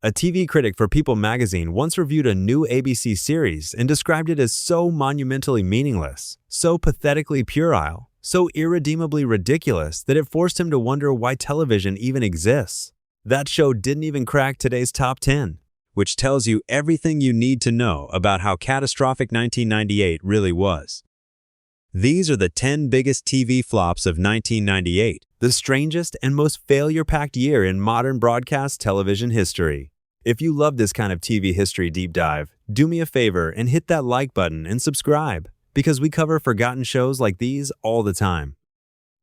A TV critic for People magazine once reviewed a new ABC series and described it as so monumentally meaningless, so pathetically puerile, so irredeemably ridiculous that it forced him to wonder why television even exists. That show didn't even crack today's top 10, which tells you everything you need to know about how catastrophic 1998 really was. These are the 10 biggest TV flops of 1998, the strangest and most failure-packed year in modern broadcast television history. If you love this kind of TV history deep dive, do me a favor and hit that like button and subscribe, because we cover forgotten shows like these all the time.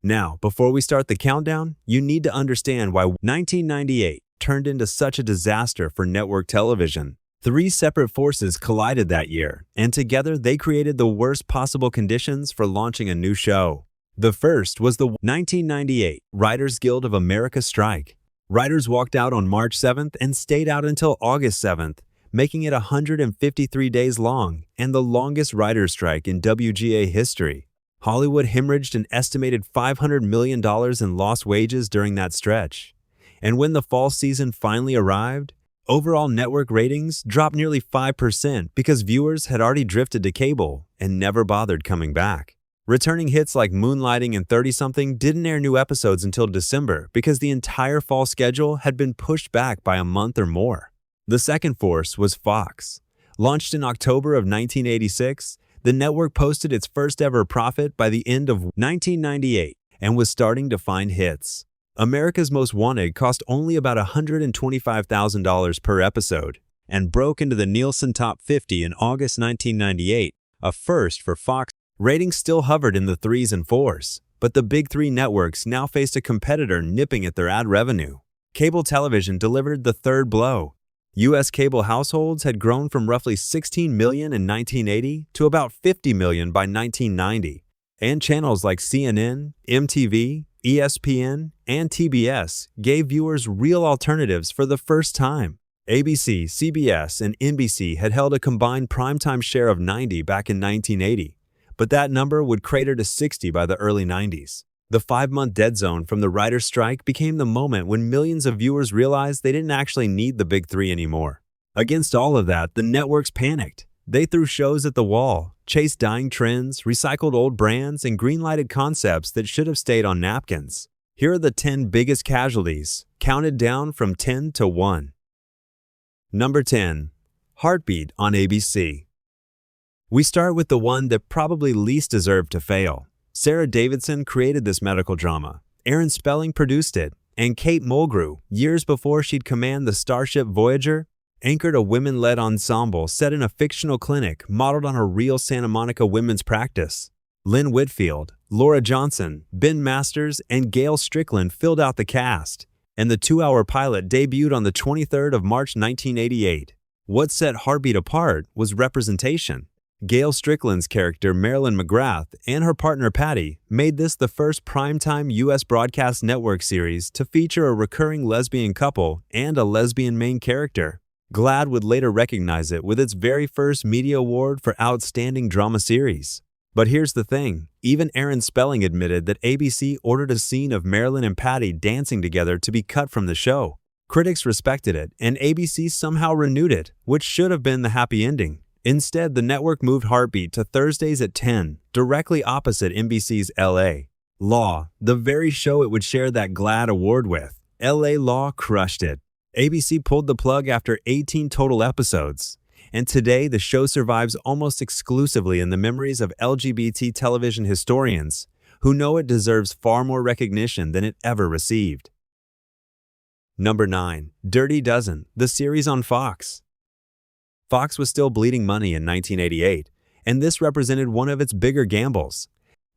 Now, before we start the countdown, you need to understand why 1998 turned into such a disaster for network television. 3 separate forces collided that year, and together they created the worst possible conditions for launching a new show. The first was the 1998 Writers Guild of America strike. Writers walked out on March 7th and stayed out until August 7th, making it 153 days long and the longest writers' strike in WGA history. Hollywood hemorrhaged an estimated $500 million in lost wages during that stretch. And when the fall season finally arrived, overall network ratings dropped nearly 5% because viewers had already drifted to cable and never bothered coming back. Returning hits like Moonlighting and 30-something didn't air new episodes until December because the entire fall schedule had been pushed back by a month or more. The second force was Fox. Launched in October of 1986, the network posted its first ever profit by the end of 1998 and was starting to find hits. America's Most Wanted cost only about $125,000 per episode and broke into the Nielsen Top 50 in August 1998, a first for Fox. Ratings still hovered in the 3s and 4s, but the big 3 networks now faced a competitor nipping at their ad revenue. Cable television delivered the third blow. U.S. cable households had grown from roughly 16 million in 1980 to about 50 million by 1990, and channels like CNN, MTV, ESPN, and TBS gave viewers real alternatives for the first time. ABC, CBS, and NBC had held a combined primetime share of 90 back in 1980, but that number would crater to 60 by the early 90s. The 5-month dead zone from the writers' strike became the moment when millions of viewers realized they didn't actually need the big 3 anymore. Against all of that, the networks panicked. They threw shows at the wall, chased dying trends, recycled old brands, and greenlighted concepts that should have stayed on napkins. Here are the 10 biggest casualties, counted down from 10 to 1. Number 10. Heartbeat on ABC. We start with the one that probably least deserved to fail. Sarah Davidson created this medical drama. Aaron Spelling produced it, and Kate Mulgrew, years before she'd command the starship Voyager, anchored a women-led ensemble set in a fictional clinic modeled on a real Santa Monica women's practice. Lynn Whitfield, Laura Johnson, Ben Masters, and Gail Strickland filled out the cast, and the 2-hour pilot debuted on the 23rd of March 1988. What set Heartbeat apart was representation. Gail Strickland's character Marilyn McGrath and her partner Patty made this the first primetime U.S. broadcast network series to feature a recurring lesbian couple and a lesbian main character. GLAAD would later recognize it with its very first media award for Outstanding Drama Series. But here's the thing, even Aaron Spelling admitted that ABC ordered a scene of Marilyn and Patty dancing together to be cut from the show. Critics respected it, and ABC somehow renewed it, which should have been the happy ending. Instead, the network moved Heartbeat to Thursdays at 10, directly opposite NBC's L.A. Law, the very show it would share that GLAAD award with. L.A. Law crushed it. ABC pulled the plug after 18 total episodes, and today the show survives almost exclusively in the memories of LGBT television historians who know it deserves far more recognition than it ever received. Number 9. Dirty Dozen, the series on Fox. Fox was still bleeding money in 1988, and this represented one of its bigger gambles.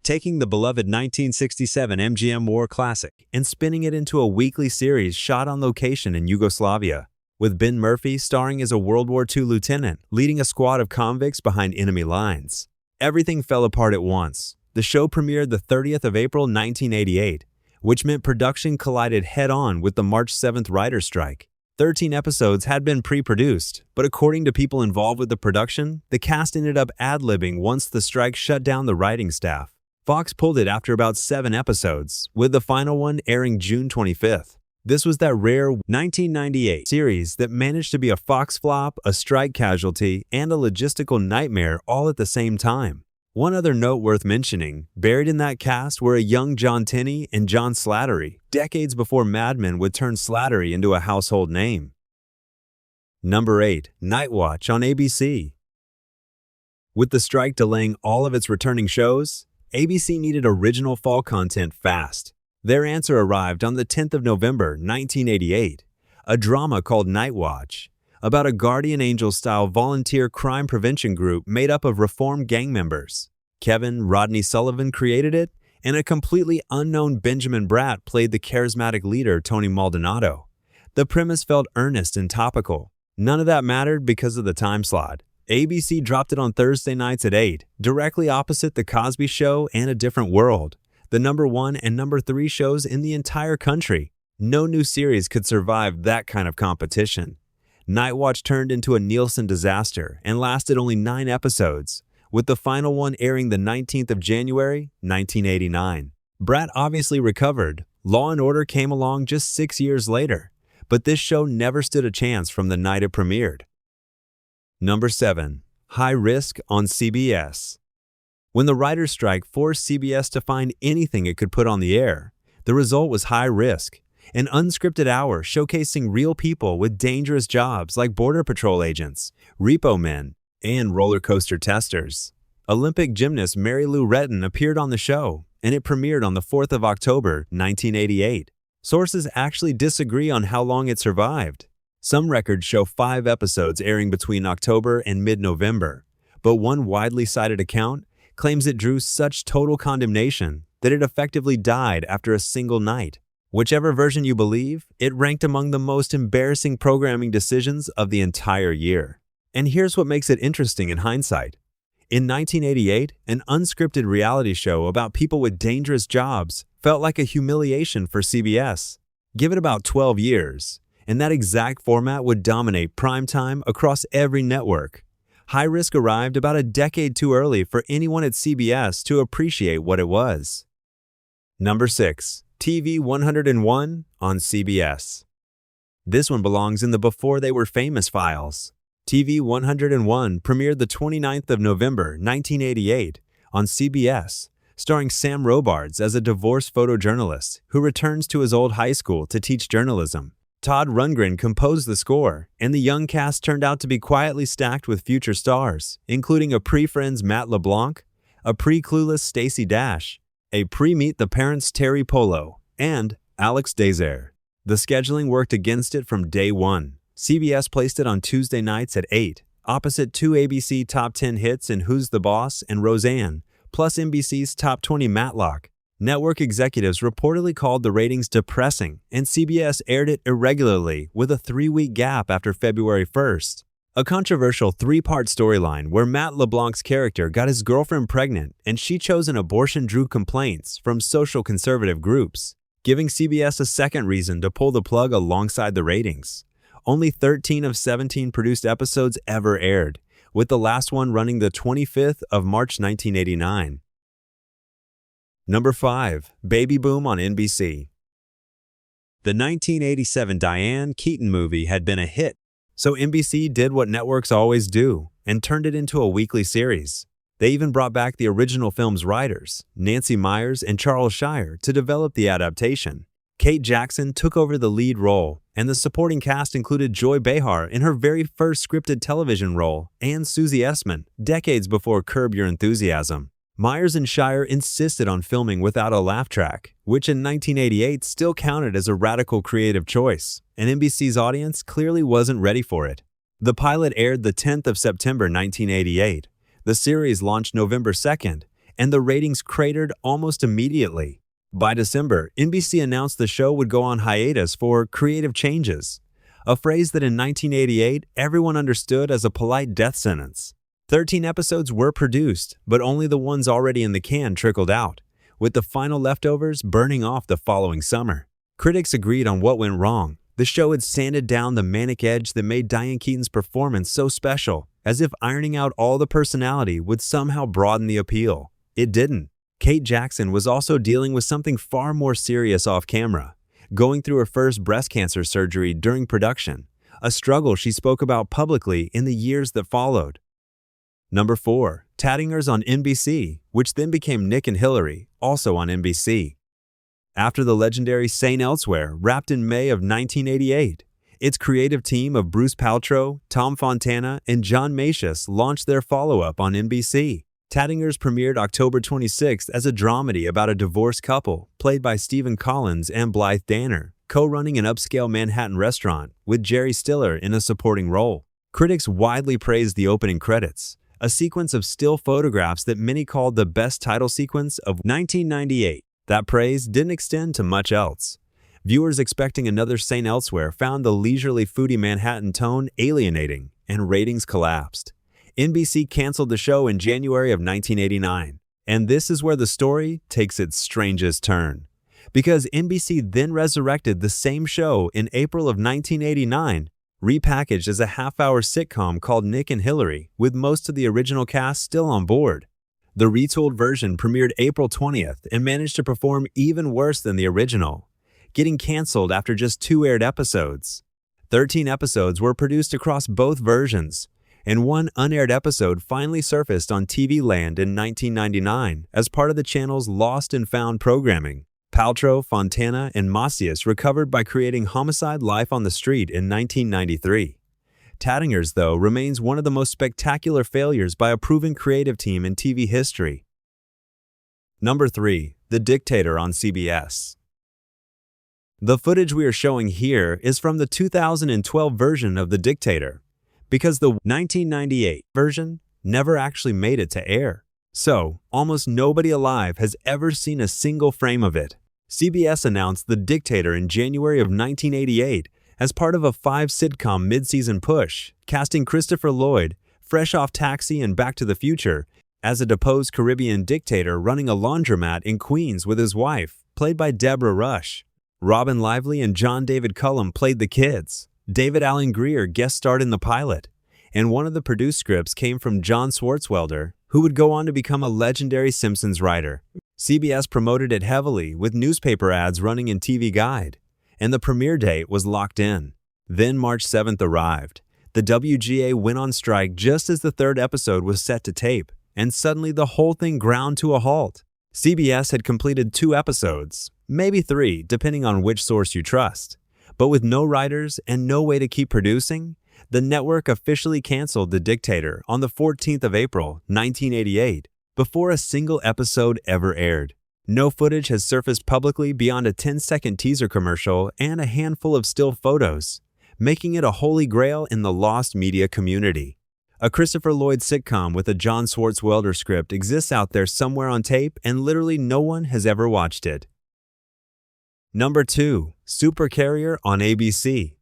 Taking the beloved 1967 MGM war classic and spinning it into a weekly series shot on location in Yugoslavia, with Ben Murphy starring as a World War II lieutenant leading a squad of convicts behind enemy lines. Everything fell apart at once. The show premiered the 30th of April 1988, which meant production collided head-on with the March 7th writers' strike. 13 episodes had been pre-produced, but according to people involved with the production, the cast ended up ad-libbing once the strike shut down the writing staff. Fox pulled it after about 7 episodes, with the final one airing June 25th. This was that rare 1998 series that managed to be a Fox flop, a strike casualty, and a logistical nightmare all at the same time. One other note worth mentioning, buried in that cast were a young John Tenney and John Slattery, decades before Mad Men would turn Slattery into a household name. Number 8. Knightwatch on ABC. With the strike delaying all of its returning shows, ABC needed original fall content fast. Their answer arrived on the 10th of November, 1988, a drama called Knightwatch, about a guardian angel-style volunteer crime prevention group made up of reformed gang members. Kevin Rodney Sullivan created it, and a completely unknown Benjamin Bratt played the charismatic leader Tony Maldonado. The premise felt earnest and topical. None of that mattered because of the time slot. ABC dropped it on Thursday nights at 8, directly opposite The Cosby Show and A Different World, the number 1 and number 3 shows in the entire country. No new series could survive that kind of competition. Knightwatch turned into a Nielsen disaster and lasted only 9 episodes, with the final one airing the 19th of January, 1989. Bratt obviously recovered. Law & Order came along just 6 years later, but this show never stood a chance from the night it premiered. Number 7. High Risk on CBS. When the writers' strike forced CBS to find anything it could put on the air, the result was High Risk, an unscripted hour showcasing real people with dangerous jobs like Border Patrol agents, repo men, and roller coaster testers. Olympic gymnast Mary Lou Retton appeared on the show, and it premiered on the 4th of October, 1988. Sources actually disagree on how long it survived. Some records show 5 episodes airing between October and mid-November, but one widely cited account claims it drew such total condemnation that it effectively died after a single night. Whichever version you believe, it ranked among the most embarrassing programming decisions of the entire year. And here's what makes it interesting in hindsight. In 1988, an unscripted reality show about people with dangerous jobs felt like a humiliation for CBS. Give it about 12 years, and that exact format would dominate primetime across every network. High Risk arrived about a decade too early for anyone at CBS to appreciate what it was. Number 6. TV 101 on CBS. This one belongs in the Before They Were Famous files. TV 101 premiered the 29th of November, 1988 on CBS, starring Sam Robards as a divorced photojournalist who returns to his old high school to teach journalism. Todd Rundgren composed the score, and the young cast turned out to be quietly stacked with future stars, including a pre-Friends Matt LeBlanc, a pre-Clueless Stacey Dash, a pre-Meet the Parents Terry Polo, and Alex Dazer. The scheduling worked against it from day one. CBS placed it on Tuesday nights at 8, opposite 2 ABC Top 10 hits in Who's the Boss and Roseanne, plus NBC's Top 20 Matlock. Network executives reportedly called the ratings depressing, and CBS aired it irregularly with a 3-week gap after February 1st. A controversial 3-part storyline where Matt LeBlanc's character got his girlfriend pregnant and she chose an abortion drew complaints from social conservative groups, giving CBS a second reason to pull the plug alongside the ratings. Only 13 of 17 produced episodes ever aired, with the last one running the 25th of March 1989. Number 5. Baby Boom on NBC. The 1987 Diane Keaton movie had been a hit, so NBC did what networks always do and turned it into a weekly series. They even brought back the original film's writers, Nancy Meyers and Charles Shire, to develop the adaptation. Kate Jackson took over the lead role, and the supporting cast included Joy Behar in her very first scripted television role and Susie Essman, decades before Curb Your Enthusiasm. Meyers and Shire insisted on filming without a laugh track, which in 1988 still counted as a radical creative choice, and NBC's audience clearly wasn't ready for it. The pilot aired the 10th of September 1988. The series launched November 2nd, and the ratings cratered almost immediately. By December, NBC announced the show would go on hiatus for creative changes, a phrase that in 1988 everyone understood as a polite death sentence. 13 episodes were produced, but only the ones already in the can trickled out, with the final leftovers burning off the following summer. Critics agreed on what went wrong. The show had sanded down the manic edge that made Diane Keaton's performance so special, as if ironing out all the personality would somehow broaden the appeal. It didn't. Kate Jackson was also dealing with something far more serious off camera. going through her first breast cancer surgery during production, a struggle she spoke about publicly in the years that followed. Number 4. Tattingers on NBC, which then became Nick and Hillary, also on NBC. After the legendary St. Elsewhere wrapped in May of 1988, its creative team of Bruce Paltrow, Tom Fontana, and John Macias launched their follow-up on NBC. Tattingers premiered October 26th as a dramedy about a divorced couple, played by Stephen Collins and Blythe Danner, co-running an upscale Manhattan restaurant, with Jerry Stiller in a supporting role. Critics widely praised the opening credits, a sequence of still photographs that many called the best title sequence of 1998. That praise didn't extend to much else. Viewers expecting another St. Elsewhere found the leisurely foodie Manhattan tone alienating, and ratings collapsed. NBC canceled the show in January of 1989, and this is where the story takes its strangest turn. Because NBC then resurrected the same show in April of 1989, repackaged as a half-hour sitcom called Nick and Hillary, with most of the original cast still on board. The retooled version premiered April 20th and managed to perform even worse than the original, getting canceled after just 2 aired episodes. 13 episodes were produced across both versions, and one unaired episode finally surfaced on TV Land in 1999 as part of the channel's Lost and Found programming. Paltrow, Fontana, and Macias recovered by creating Homicide: Life on the Street in 1993. Tattingers, though, remains one of the most spectacular failures by a proven creative team in TV history. Number 3. The Dictator on CBS. The footage we are showing here is from the 2012 version of The Dictator, because the 1998 version never actually made it to air. So, almost nobody alive has ever seen a single frame of it. CBS announced The Dictator in January of 1988 as part of a 5-sitcom mid-season push, casting Christopher Lloyd, fresh off Taxi and Back to the Future, as a deposed Caribbean dictator running a laundromat in Queens with his wife, played by Deborah Rush. Robin Lively and John David Cullum played the kids. David Alan Grier guest starred in the pilot, and one of the produced scripts came from John Swartzwelder, who would go on to become a legendary Simpsons writer. CBS promoted it heavily with newspaper ads running in TV Guide, and the premiere date was locked in. Then March 7th arrived. The WGA went on strike just as the 3rd episode was set to tape, and suddenly the whole thing ground to a halt. CBS had completed 2 episodes, maybe 3, depending on which source you trust. But with no writers and no way to keep producing, the network officially canceled The Dictator on the 14th of April, 1988, before a single episode ever aired. No footage has surfaced publicly beyond a 10-second teaser commercial and a handful of still photos, making it a holy grail in the lost media community. A Christopher Lloyd sitcom with a John Swartzwelder script exists out there somewhere on tape, and literally no one has ever watched it. Number 2. Supercarrier on ABC.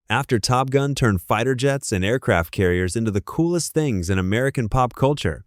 After Top Gun turned fighter jets and aircraft carriers into the coolest things in American pop culture,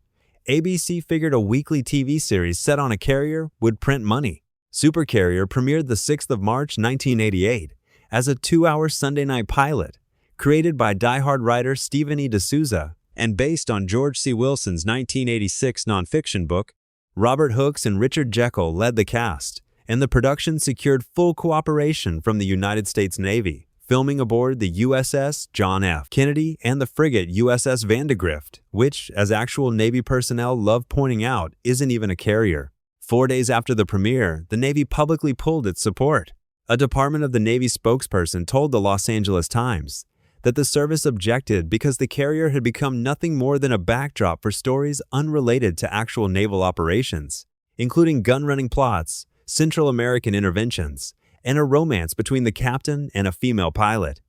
ABC figured a weekly TV series set on a carrier would print money. Supercarrier premiered the 6th of March 1988 as a 2-hour Sunday night pilot, created by diehard writer Stephen E. D'Souza and based on George C. Wilson's 1986 nonfiction book. Robert Hooks and Richard Jekyll led the cast, and the production secured full cooperation from the United States Navy, filming aboard the USS John F. Kennedy and the frigate USS Vandegrift, which, as actual Navy personnel love pointing out, isn't even a carrier. 4 days after the premiere, the Navy publicly pulled its support. A Department of the Navy spokesperson told the Los Angeles Times that the service objected because the carrier had become nothing more than a backdrop for stories unrelated to actual naval operations, including gun-running plots, Central American interventions, and a romance between the captain and a female pilot.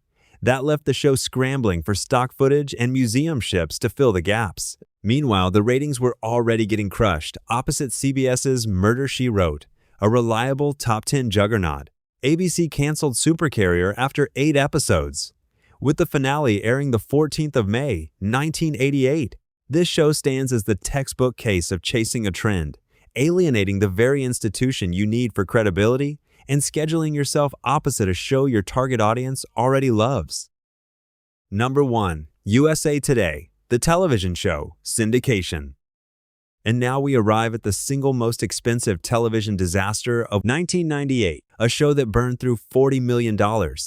That left the show scrambling for stock footage and museum ships to fill the gaps. Meanwhile, the ratings were already getting crushed opposite CBS's Murder, She Wrote, a reliable top 10 juggernaut. ABC canceled Supercarrier after 8 episodes, with the finale airing the 14th of May, 1988. This show stands as the textbook case of chasing a trend, alienating the very institution you need for credibility, and scheduling yourself opposite a show your target audience already loves. Number 1. USA Today, the television show, Syndication. And now we arrive at the single most expensive television disaster of 1998, a show that burned through $40 million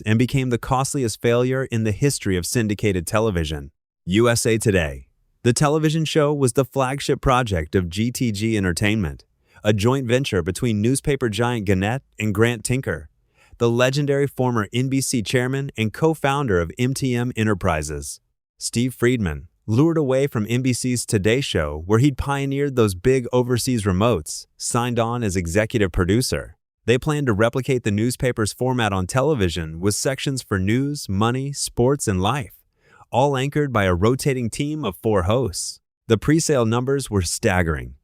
and became the costliest failure in the history of syndicated television. USA Today. The television show was the flagship project of GTG Entertainment, a joint venture between newspaper giant Gannett and Grant Tinker, the legendary former NBC chairman and co-founder of MTM Enterprises. Steve Friedman, lured away from NBC's Today Show, where he'd pioneered those big overseas remotes, signed on as executive producer. They planned to replicate the newspaper's format on television with sections for news, money, sports, and life, all anchored by a rotating team of 4 hosts. The pre-sale numbers were staggering.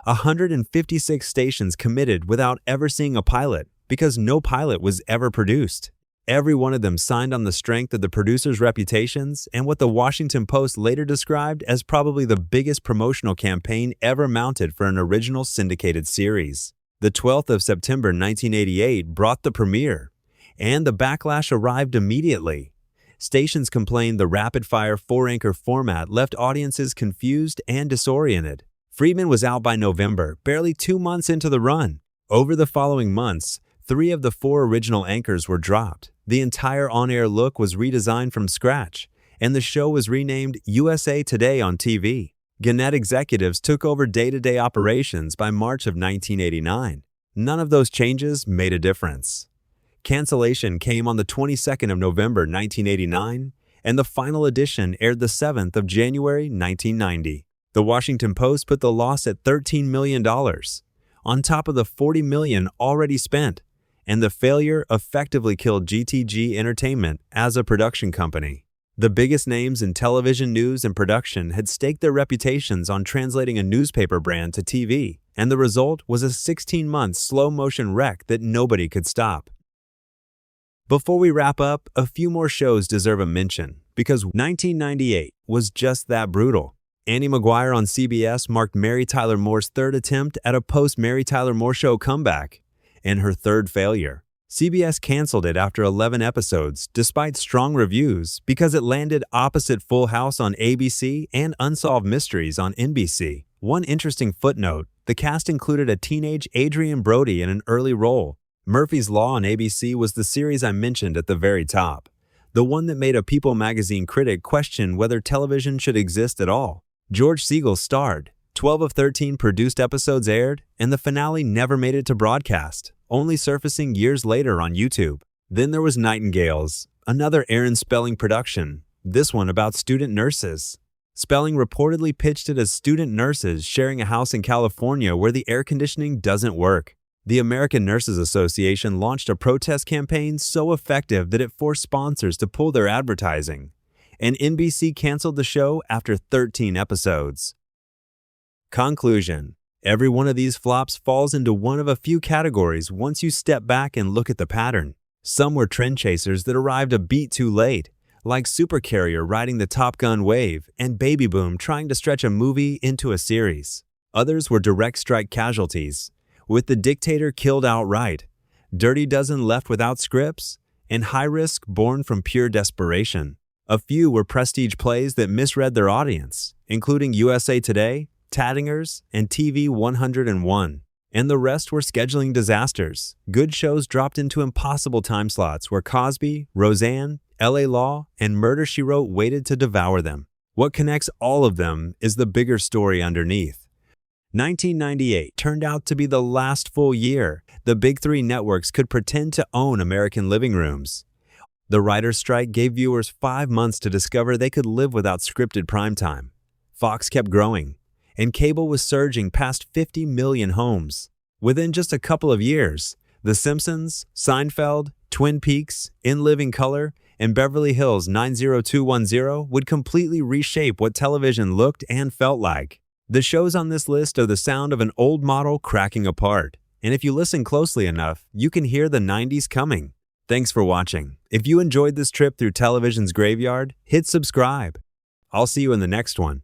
156 stations committed without ever seeing a pilot because no pilot was ever produced. Every one of them signed on the strength of the producers' reputations and what the Washington Post later described as probably the biggest promotional campaign ever mounted for an original syndicated series. The 12th of September 1988 brought the premiere, and the backlash arrived immediately. Stations complained the rapid-fire 4-anchor format left audiences confused and disoriented. Friedman was out by November, barely 2 months into the run. Over the following months, 3 of the 4 original anchors were dropped. The entire on-air look was redesigned from scratch, and the show was renamed USA Today on TV. Gannett executives took over day-to-day operations by March of 1989. None of those changes made a difference. Cancellation came on the 22nd of November 1989, and the final edition aired the 7th of January 1990. The Washington Post put the loss at $13 million, on top of the $40 million already spent, and the failure effectively killed GTG Entertainment as a production company. The biggest names in television news and production had staked their reputations on translating a newspaper brand to TV, and the result was a 16-month slow-motion wreck that nobody could stop. Before we wrap up, a few more shows deserve a mention, because 1998 was just that brutal. Annie Maguire on CBS marked Mary Tyler Moore's 3rd attempt at a post-Mary Tyler Moore Show comeback, and her 3rd failure. CBS canceled it after 11 episodes, despite strong reviews, because it landed opposite Full House on ABC and Unsolved Mysteries on NBC. One interesting footnote, the cast included a teenage Adrian Brody in an early role. Murphy's Law on ABC was the series I mentioned at the very top, the one that made a People magazine critic question whether television should exist at all. George Segal starred. 12 of 13 produced episodes aired, and the finale never made it to broadcast, only surfacing years later on YouTube. Then there was Nightingales, another Aaron Spelling production, this one about student nurses. Spelling reportedly pitched it as student nurses sharing a house in California where the air conditioning doesn't work. The American Nurses Association launched a protest campaign so effective that it forced sponsors to pull their advertising, and NBC canceled the show after 13 episodes. Conclusion. Every one of these flops falls into one of a few categories once you step back and look at the pattern. Some were trend chasers that arrived a beat too late, like Supercarrier riding the Top Gun wave and Baby Boom trying to stretch a movie into a series. Others were direct strike casualties, with The Dictator killed outright, Dirty Dozen left without scripts, and High Risk born from pure desperation. A few were prestige plays that misread their audience, including USA Today, Tattingers, and TV 101. And the rest were scheduling disasters. Good shows dropped into impossible time slots where Cosby, Roseanne, LA Law, and Murder, She Wrote waited to devour them. What connects all of them is the bigger story underneath. 1998 turned out to be the last full year the big 3 networks could pretend to own American living rooms. The writer's strike gave viewers 5 months to discover they could live without scripted primetime. Fox kept growing, and cable was surging past 50 million homes. Within just a couple of years, The Simpsons, Seinfeld, Twin Peaks, In Living Color, and Beverly Hills 90210 would completely reshape what television looked and felt like. The shows on this list are the sound of an old model cracking apart, and if you listen closely enough, you can hear the 90s coming. Thanks for watching. If you enjoyed this trip through television's graveyard, hit subscribe. I'll see you in the next one.